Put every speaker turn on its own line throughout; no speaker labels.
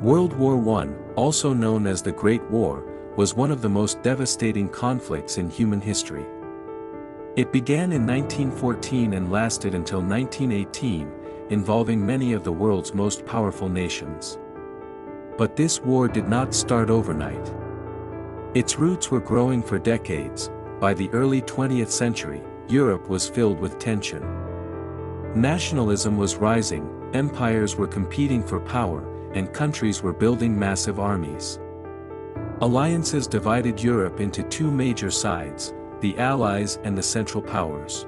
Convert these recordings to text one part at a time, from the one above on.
World War I, also known as the Great War, was one of the most devastating conflicts in human history. It began in 1914 and lasted until 1918, involving many of the world's most powerful nations. But this war did not start overnight. Its roots were growing for decades. By the early 20th century, Europe was filled with tension. Nationalism was rising, empires were competing for power, and countries were building massive armies. Alliances divided Europe into two major sides, the Allies and the Central Powers.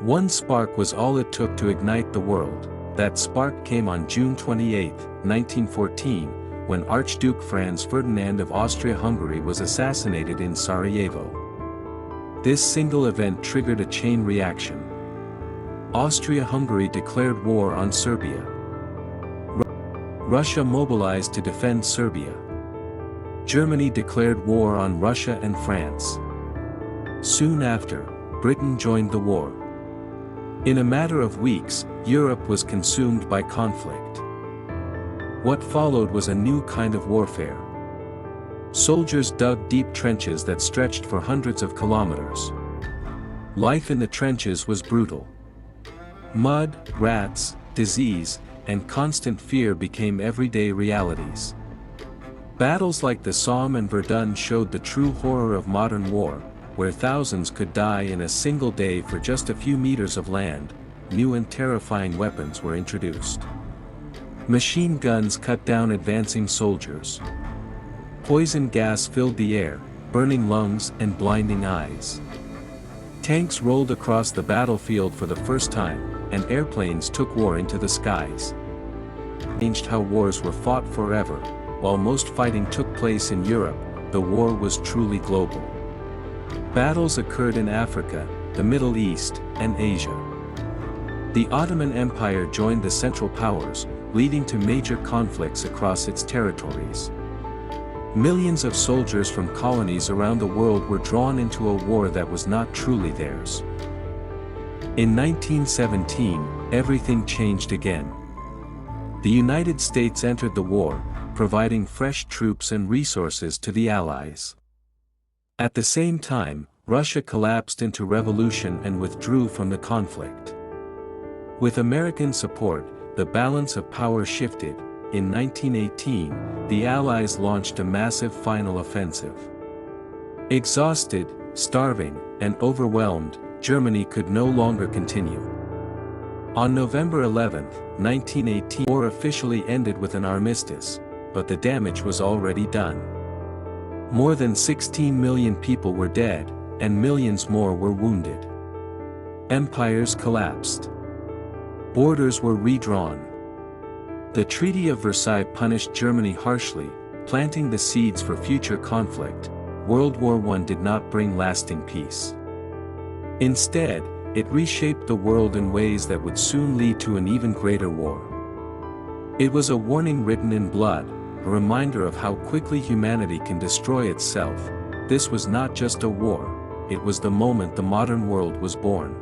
One spark was all it took to ignite the world. That spark came on June 28, 1914, when Archduke Franz Ferdinand of Austria-Hungary was assassinated in Sarajevo. This single event triggered a chain reaction. Austria-Hungary declared war on Serbia. Russia mobilized to defend Serbia. Germany declared war on Russia and France. Soon after, Britain joined the war. In a matter of weeks, Europe was consumed by conflict. What followed was a new kind of warfare. Soldiers dug deep trenches that stretched for hundreds of kilometers. Life in the trenches was brutal. Mud, rats, disease, and constant fear became everyday realities. Battles like the Somme and Verdun showed the true horror of modern war, where thousands could die in a single day for just a few meters of land. New and terrifying weapons were introduced. Machine guns cut down advancing soldiers. Poison gas filled the air, burning lungs and blinding eyes. Tanks rolled across the battlefield for the first time, and airplanes took war into the skies. Changed how wars were fought forever. While most fighting took place in Europe, the war was truly global. Battles occurred in Africa, the Middle East, and Asia. The Ottoman Empire joined the Central Powers, leading to major conflicts across its territories. Millions of soldiers from colonies around the world were drawn into a war that was not truly theirs. In 1917, everything changed again. The United States entered the war, providing fresh troops and resources to the Allies. At the same time, Russia collapsed into revolution and withdrew from the conflict. With American support, the balance of power shifted. In 1918, the Allies launched a massive final offensive. Exhausted, starving, and overwhelmed, Germany could no longer continue. On November 11, 1918, the war officially ended with an armistice, but the damage was already done. More than 16 million people were dead, and millions more were wounded. Empires collapsed. Borders were redrawn. The Treaty of Versailles punished Germany harshly, planting the seeds for future conflict. World War I did not bring lasting peace. Instead, it reshaped the world in ways that would soon lead to an even greater war. It was a warning written in blood, a reminder of how quickly humanity can destroy itself. This was not just a war, it was the moment the modern world was born.